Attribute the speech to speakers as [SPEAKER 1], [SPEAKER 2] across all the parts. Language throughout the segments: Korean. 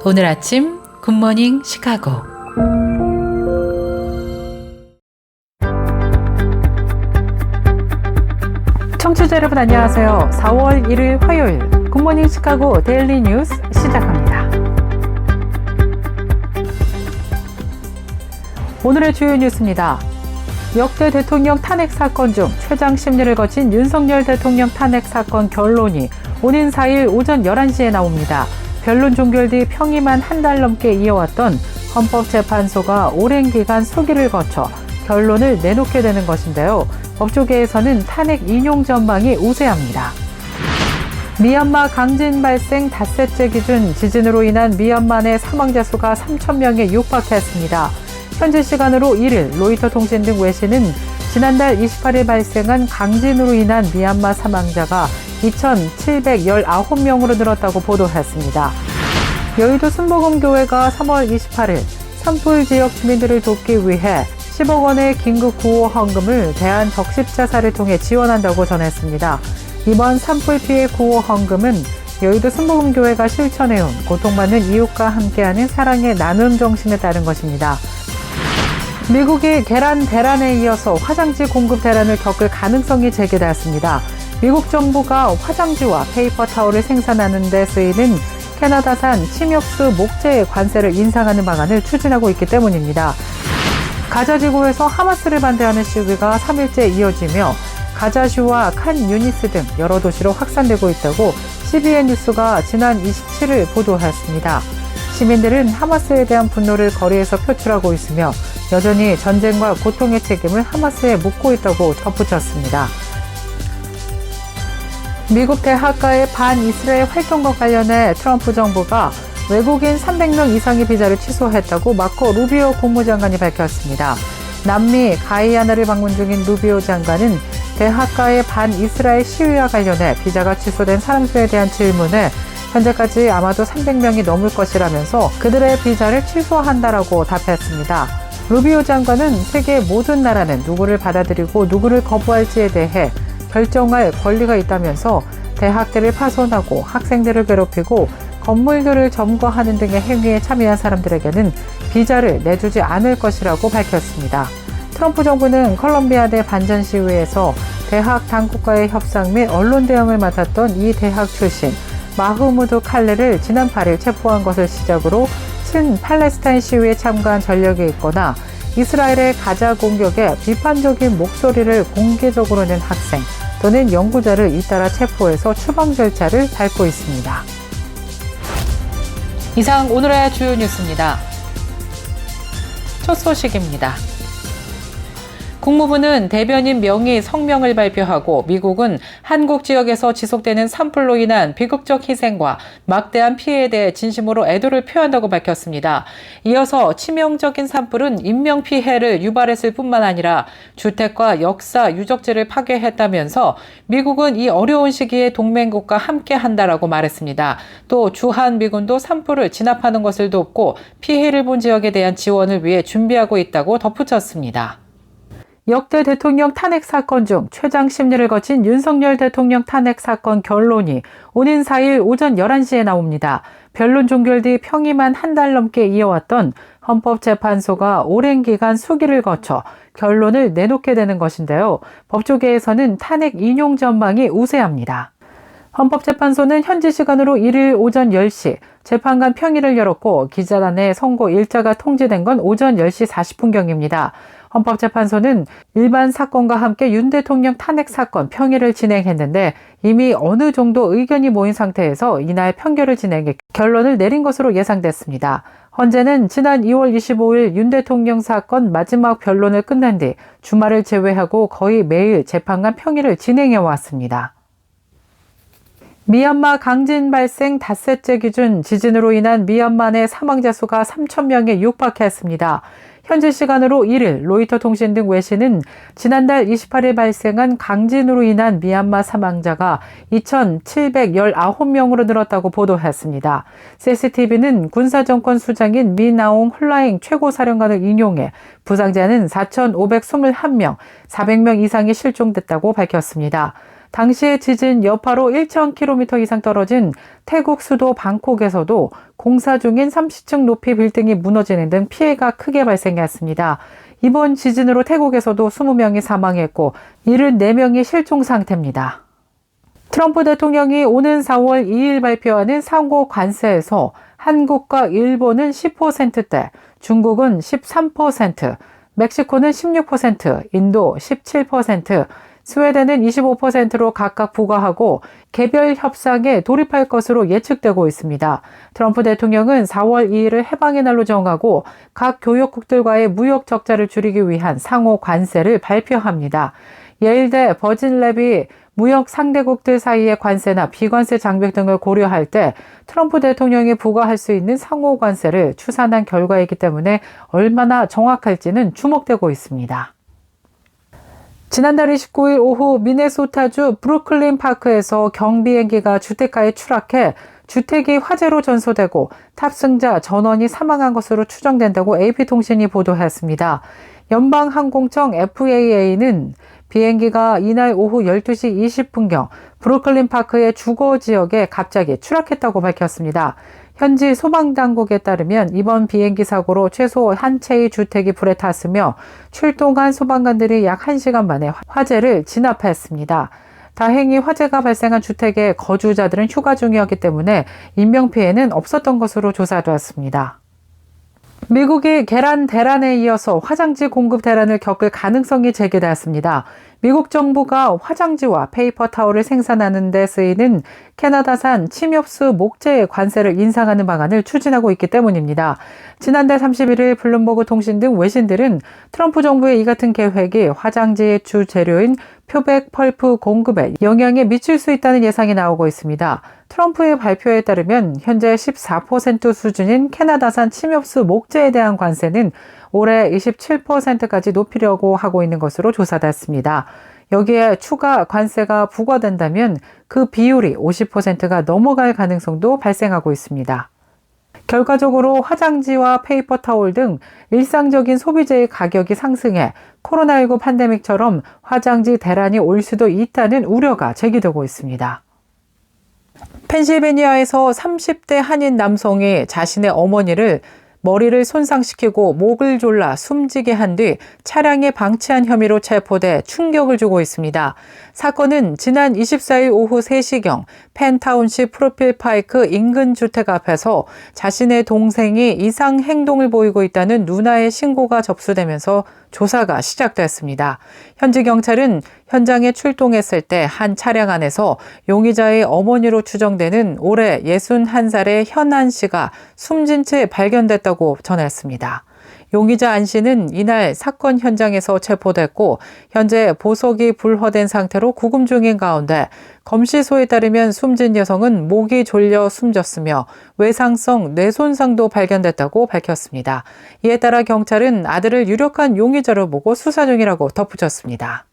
[SPEAKER 1] 오늘 아침 굿모닝 시카고. 청취자 여러분 안녕하세요. 4월 1일 화요일 굿모닝 시카고 데일리 뉴스 시작합니다. 오늘의 주요 뉴스입니다. 역대 대통령 탄핵 사건 중 최장 심리를 거친 윤석열 대통령 탄핵 사건 결론이 오는 4일 오전 11시에 나옵니다. 변론 종결 뒤 평임한 한 달 넘게 이어왔던 헌법재판소가 오랜 기간 소기를 거쳐 결론을 내놓게 되는 것인데요. 법조계에서는 탄핵 인용 전망이 우세합니다. 미얀마 강진 발생 닷새째 기준 지진으로 인한 미얀마 내 사망자 수가 3,000명에 육박했습니다. 현지 시간으로 1일 로이터 통신 등 외신은 지난달 28일 발생한 강진으로 인한 미얀마 사망자가 2,719명으로 늘었다고 보도했습니다. 여의도 순복음교회가 3월 28일 산불 지역 주민들을 돕기 위해 10억 원의 긴급 구호 헌금을 대한적십자사를 통해 지원한다고 전했습니다. 이번 산불 피해 구호 헌금은 여의도 순복음교회가 실천해온 고통받는 이웃과 함께하는 사랑의 나눔 정신에 따른 것입니다. 미국이 계란 대란에 이어서 화장지 공급 대란을 겪을 가능성이 제기되었습니다. 미국 정부가 화장지와 페이퍼 타올을 생산하는 데 쓰이는 캐나다산 침엽수 목재의 관세를 인상하는 방안을 추진하고 있기 때문입니다. 가자 지구에서 하마스를 반대하는 시위가 3일째 이어지며 가자주와 칸 유니스 등 여러 도시로 확산되고 있다고 CBN 뉴스가 지난 27일 보도했습니다. 시민들은 하마스에 대한 분노를 거리에서 표출하고 있으며 여전히 전쟁과 고통의 책임을 하마스에 묻고 있다고 덧붙였습니다. 미국 대학가의 반이스라엘 활동과 관련해 트럼프 정부가 외국인 300명 이상의 비자를 취소했다고 마코 루비오 국무장관이 밝혔습니다. 남미 가이아나를 방문 중인 루비오 장관은 대학가의 반이스라엘 시위와 관련해 비자가 취소된 사람 수에 대한 질문에 현재까지 아마도 300명이 넘을 것이라면서 그들의 비자를 취소한다라고 답했습니다. 루비오 장관은 세계 모든 나라는 누구를 받아들이고 누구를 거부할지에 대해 결정할 권리가 있다면서 대학들을 파손하고 학생들을 괴롭히고 건물들을 점거하는 등의 행위에 참여한 사람들에게는 비자를 내주지 않을 것이라고 밝혔습니다. 트럼프 정부는 컬럼비아대 반전 시위에서 대학 당국과의 협상 및 언론 대응을 맡았던 이 대학 출신 마흐무드 칼레를 지난 8일 체포한 것을 시작으로 친팔레스타인 시위에 참가한 전력이 있거나 이스라엘의 가자 공격에 비판적인 목소리를 공개적으로 낸 학생 또는 연구자를 잇따라 체포해서 추방 절차를 밟고 있습니다. 이상 오늘의 주요 뉴스입니다. 첫 소식입니다. 국무부는 대변인 명의 성명을 발표하고 미국은 한국 지역에서 지속되는 산불로 인한 비극적 희생과 막대한 피해에 대해 진심으로 애도를 표한다고 밝혔습니다. 이어서 치명적인 산불은 인명피해를 유발했을 뿐만 아니라 주택과 역사, 유적지를 파괴했다면서 미국은 이 어려운 시기에 동맹국과 함께한다라고 말했습니다. 또 주한미군도 산불을 진압하는 것을 돕고 피해를 본 지역에 대한 지원을 위해 준비하고 있다고 덧붙였습니다. 역대 대통령 탄핵 사건 중 최장 심리를 거친 윤석열 대통령 탄핵 사건 결론이 오는 4일 오전 11시에 나옵니다. 변론 종결 뒤 평임한 한 달 넘게 이어왔던 헌법재판소가 오랜 기간 소기를 거쳐 결론을 내놓게 되는 것인데요. 법조계에서는 탄핵 인용 전망이 우세합니다. 헌법재판소는 현지 시간으로 1일 오전 10시 재판관 평의를 열었고 기자단의 선고 일자가 통지된 건 오전 10시 40분경입니다. 헌법재판소는 일반 사건과 함께 윤 대통령 탄핵 사건 평의를 진행했는데 이미 어느 정도 의견이 모인 상태에서 이날 판결을 진행해 결론을 내린 것으로 예상됐습니다. 헌재는 지난 2월 25일 윤 대통령 사건 마지막 변론을 끝낸 뒤 주말을 제외하고 거의 매일 재판관 평의를 진행해 왔습니다. 미얀마 강진 발생 닷새째 기준 지진으로 인한 미얀마 내 사망자 수가 3,000명에 육박했습니다. 현지 시간으로 1일 로이터 통신 등 외신은 지난달 28일 발생한 강진으로 인한 미얀마 사망자가 2,719명으로 늘었다고 보도했습니다. CCTV는 군사정권 수장인 미나옹 홀라잉 최고사령관을 인용해 부상자는 4,521명, 400명 이상이 실종됐다고 밝혔습니다. 당시의 지진 여파로 1,000km 이상 떨어진 태국 수도 방콕에서도 공사 중인 30층 높이 빌딩이 무너지는 등 피해가 크게 발생했습니다. 이번 지진으로 태국에서도 20명이 사망했고 74명이 실종 상태입니다. 트럼프 대통령이 오는 4월 2일 발표하는 상호 관세에서 한국과 일본은 10%대, 중국은 13%, 멕시코는 16%, 인도 17%, 스웨덴은 25%로 각각 부과하고 개별 협상에 돌입할 것으로 예측되고 있습니다. 트럼프 대통령은 4월 2일을 해방의 날로 정하고 각 교역국들과의 무역 적자를 줄이기 위한 상호 관세를 발표합니다. 예일대 버진랩이 무역 상대국들 사이의 관세나 비관세 장벽 등을 고려할 때 트럼프 대통령이 부과할 수 있는 상호 관세를 추산한 결과이기 때문에 얼마나 정확할지는 주목되고 있습니다. 지난달 29일 오후 미네소타주 브루클린 파크에서 경비행기가 주택가에 추락해 주택이 화재로 전소되고 탑승자 전원이 사망한 것으로 추정된다고 AP통신이 보도했습니다. 연방항공청 FAA는 비행기가 이날 오후 12시 20분경 브루클린 파크의 주거 지역에 갑자기 추락했다고 밝혔습니다. 현지 소방당국에 따르면 이번 비행기 사고로 최소 한 채의 주택이 불에 탔으며 출동한 소방관들이 약 1시간 만에 화재를 진압했습니다. 다행히 화재가 발생한 주택의 거주자들은 휴가 중이었기 때문에 인명피해는 없었던 것으로 조사되었습니다. 미국이 계란 대란에 이어서 화장지 공급 대란을 겪을 가능성이 제기되었습니다. 미국 정부가 화장지와 페이퍼 타올을 생산하는 데 쓰이는 캐나다산 침엽수 목재의 관세를 인상하는 방안을 추진하고 있기 때문입니다. 지난달 31일 블룸버그 통신 등 외신들은 트럼프 정부의 이 같은 계획이 화장지의 주 재료인 표백 펄프 공급에 영향에 미칠 수 있다는 예상이 나오고 있습니다. 트럼프의 발표에 따르면 현재 14% 수준인 캐나다산 침엽수 목재에 대한 관세는 올해 27%까지 높이려고 하고 있는 것으로 조사됐습니다. 여기에 추가 관세가 부과된다면 그 비율이 50%가 넘어갈 가능성도 발생하고 있습니다. 결과적으로 화장지와 페이퍼 타올 등 일상적인 소비재의 가격이 상승해 코로나19 팬데믹처럼 화장지 대란이 올 수도 있다는 우려가 제기되고 있습니다. 펜실베니아에서 30대 한인 남성이 자신의 어머니를 머리를 손상시키고 목을 졸라 숨지게 한 뒤 차량에 방치한 혐의로 체포돼 충격을 주고 있습니다. 사건은 지난 24일 오후 3시경 펜타운시 프로필파이크 인근 주택 앞에서 자신의 동생이 이상 행동을 보이고 있다는 누나의 신고가 접수되면서 조사가 시작됐습니다. 현지 경찰은 현장에 출동했을 때 한 차량 안에서 용의자의 어머니로 추정되는 올해 61살의 현안 씨가 숨진 채 발견됐다고 전했습니다. 용의자 안 씨는 이날 사건 현장에서 체포됐고 현재 보석이 불허된 상태로 구금 중인 가운데 검시소에 따르면 숨진 여성은 목이 졸려 숨졌으며 외상성 뇌손상도 발견됐다고 밝혔습니다. 이에 따라 경찰은 아들을 유력한 용의자로 보고 수사 중이라고 덧붙였습니다.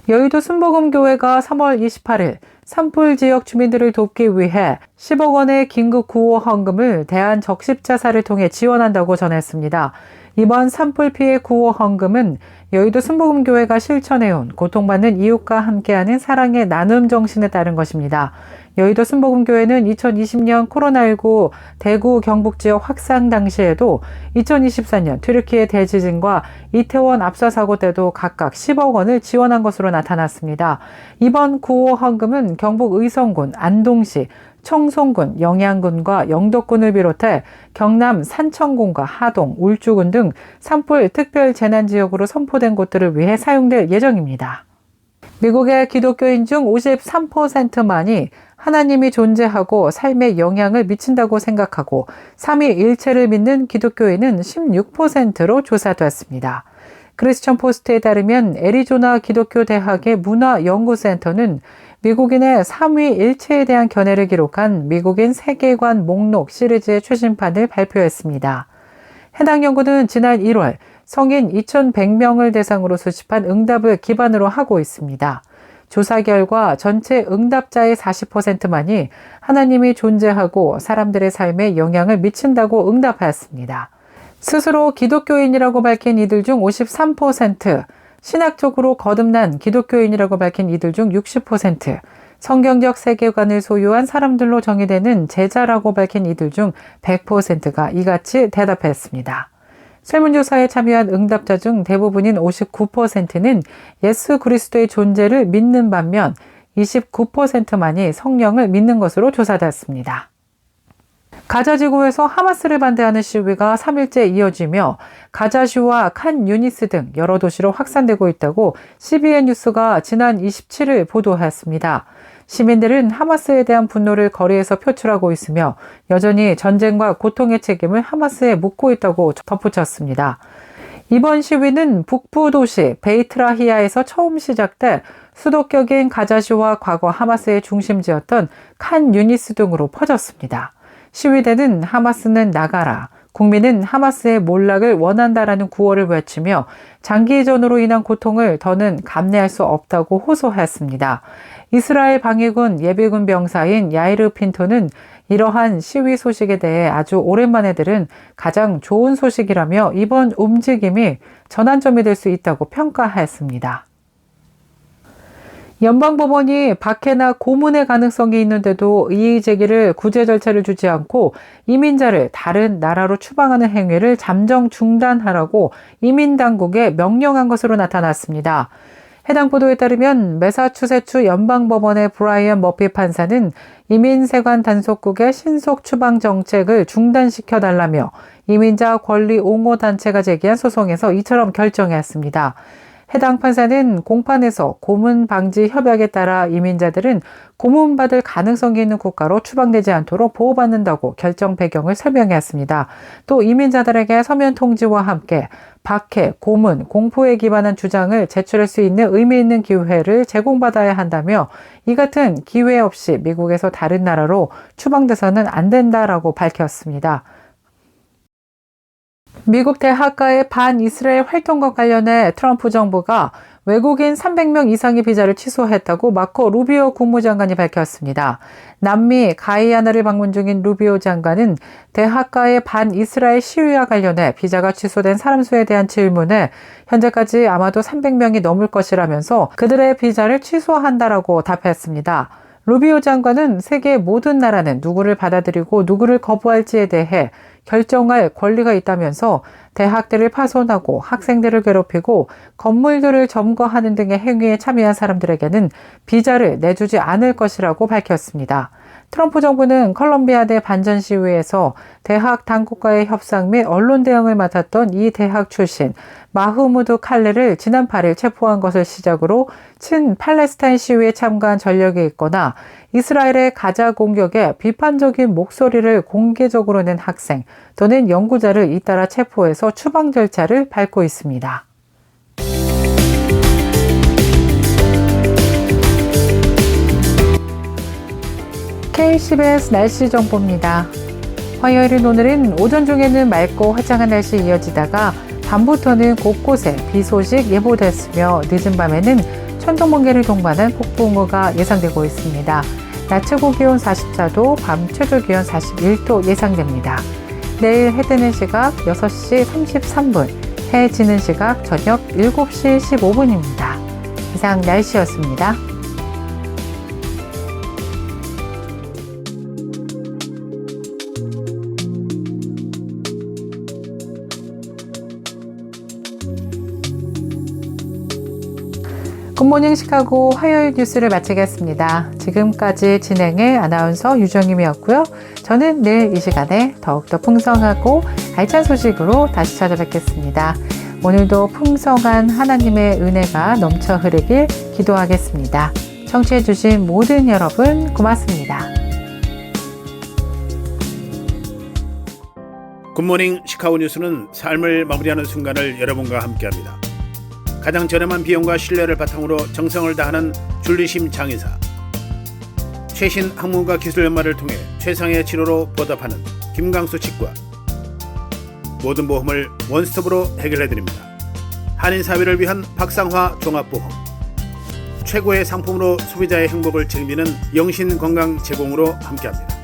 [SPEAKER 1] 여의도 순복음교회가 3월 28일 산불 지역 주민들을 돕기 위해 10억 원의 긴급 구호 헌금을 대한적십자사를 통해 지원한다고 전했습니다. 이번 산불 피해 구호 헌금은 여의도 순복음교회가 실천해온 고통받는 이웃과 함께하는 사랑의 나눔 정신에 따른 것입니다. 여의도 순복음교회는 2020년 코로나19 대구 경북 지역 확산 당시에도 2024년 튀르키예 대지진과 이태원 압사 사고 때도 각각 10억 원을 지원한 것으로 나타났습니다. 이번 구호 헌금은 경북 의성군, 안동시, 청송군, 영양군과 영덕군을 비롯해 경남 산청군과 하동, 울주군 등 산불 특별 재난 지역으로 선포된 곳들을 위해 사용될 예정입니다. 미국의 기독교인 중 53%만이 하나님이 존재하고 삶에 영향을 미친다고 생각하고 삼위일체를 믿는 기독교인은 16%로 조사됐습니다. 크리스천 포스트에 따르면 애리조나 기독교 대학의 문화연구센터는 미국인의 삼위일체에 대한 견해를 기록한 미국인 세계관 목록 시리즈의 최신판을 발표했습니다. 해당 연구는 지난 1월 성인 2,100명을 대상으로 수집한 응답을 기반으로 하고 있습니다. 조사 결과 전체 응답자의 40%만이 하나님이 존재하고 사람들의 삶에 영향을 미친다고 응답하였습니다. 스스로 기독교인이라고 밝힌 이들 중 53%, 신학적으로 거듭난 기독교인이라고 밝힌 이들 중 60%, 성경적 세계관을 소유한 사람들로 정의되는 제자라고 밝힌 이들 중 100%가 이같이 대답했습니다. 설문조사에 참여한 응답자 중 대부분인 59%는 예수 그리스도의 존재를 믿는 반면 29%만이 성령을 믿는 것으로 조사됐습니다. 가자지구에서 하마스를 반대하는 시위가 3일째 이어지며 가자시와 칸 유니스 등 여러 도시로 확산되고 있다고 CBN 뉴스가 지난 27일 보도했습니다. 시민들은 하마스에 대한 분노를 거리에서 표출하고 있으며 여전히 전쟁과 고통의 책임을 하마스에 묻고 있다고 덧붙였습니다. 이번 시위는 북부 도시 베이트라히아에서 처음 시작돼 수도격인 가자시와 과거 하마스의 중심지였던 칸 유니스 등으로 퍼졌습니다. 시위대는 하마스는 나가라, 국민은 하마스의 몰락을 원한다라는 구호를 외치며 장기전으로 인한 고통을 더는 감내할 수 없다고 호소했습니다. 이스라엘 방위군 예비군 병사인 야이르 핀토는 이러한 시위 소식에 대해 아주 오랜만에 들은 가장 좋은 소식이라며 이번 움직임이 전환점이 될 수 있다고 평가했습니다. 연방법원이 박해나 고문의 가능성이 있는데도 이의 제기를 구제 절차를 주지 않고 이민자를 다른 나라로 추방하는 행위를 잠정 중단하라고 이민당국에 명령한 것으로 나타났습니다. 해당 보도에 따르면 매사추세츠 연방법원의 브라이언 머피 판사는 이민세관 단속국의 신속 추방 정책을 중단시켜달라며 이민자 권리 옹호 단체가 제기한 소송에서 이처럼 결정했습니다. 해당 판사는 공판에서 고문 방지 협약에 따라 이민자들은 고문받을 가능성이 있는 국가로 추방되지 않도록 보호받는다고 결정 배경을 설명했습니다. 또 이민자들에게 서면 통지와 함께 박해, 고문, 공포에 기반한 주장을 제출할 수 있는 의미 있는 기회를 제공받아야 한다며 이 같은 기회 없이 미국에서 다른 나라로 추방돼서는 안 된다라고 밝혔습니다. 미국 대학가의 반이스라엘 활동과 관련해 트럼프 정부가 외국인 300명 이상의 비자를 취소했다고 마코 루비오 국무장관이 밝혔습니다. 남미 가이아나를 방문 중인 루비오 장관은 대학가의 반이스라엘 시위와 관련해 비자가 취소된 사람 수에 대한 질문에 현재까지 아마도 300명이 넘을 것이라면서 그들의 비자를 취소한다라고 답했습니다. 루비오 장관은 세계의 모든 나라는 누구를 받아들이고 누구를 거부할지에 대해 결정할 권리가 있다면서 대학들을 파손하고 학생들을 괴롭히고 건물들을 점거하는 등의 행위에 참여한 사람들에게는 비자를 내주지 않을 것이라고 밝혔습니다. 트럼프 정부는 컬럼비아대 반전 시위에서 대학 당국과의 협상 및 언론 대응을 맡았던 이 대학 출신 마흐무드 칼레를 지난 8일 체포한 것을 시작으로 친팔레스타인 시위에 참가한 전력이 있거나 이스라엘의 가자 공격에 비판적인 목소리를 공개적으로 낸 학생 또는 연구자를 잇따라 체포해서 추방 절차를 밟고 있습니다. KCBS 날씨 정보입니다. 화요일인 오늘은 오전 중에는 맑고 화창한 날씨 이어지다가 밤부터는 곳곳에 비 소식 예보됐으며 늦은 밤에는 천둥번개를 동반한 폭풍우가 예상되고 있습니다. 낮 최고 기온 44도, 밤 최저 기온 41도 예상됩니다. 내일 해 뜨는 시각 6시 33분, 해 지는 시각 저녁 7시 15분입니다. 이상 날씨였습니다. 굿모닝 시카고 화요일 뉴스를 마치겠습니다. 지금까지 진행의 아나운서 유정임이었고요. 저는 내일 이 시간에 더욱더 풍성하고 알찬 소식으로 다시 찾아뵙겠습니다. 오늘도 풍성한 하나님의 은혜가 넘쳐 흐르길 기도하겠습니다. 청취해주신 모든 여러분 고맙습니다.
[SPEAKER 2] 굿모닝 시카고 뉴스는 삶을 마무리하는 순간을 여러분과 함께합니다. 가장 저렴한 비용과 신뢰를 바탕으로 정성을 다하는 줄리심 장의사, 최신 학문과 기술 연마를 통해 최상의 치료로 보답하는 김강수 치과, 모든 보험을 원스톱으로 해결해드립니다. 한인사회를 위한 박상화 종합보험, 최고의 상품으로 소비자의 행복을 책임지는 영신건강 제공으로 함께합니다.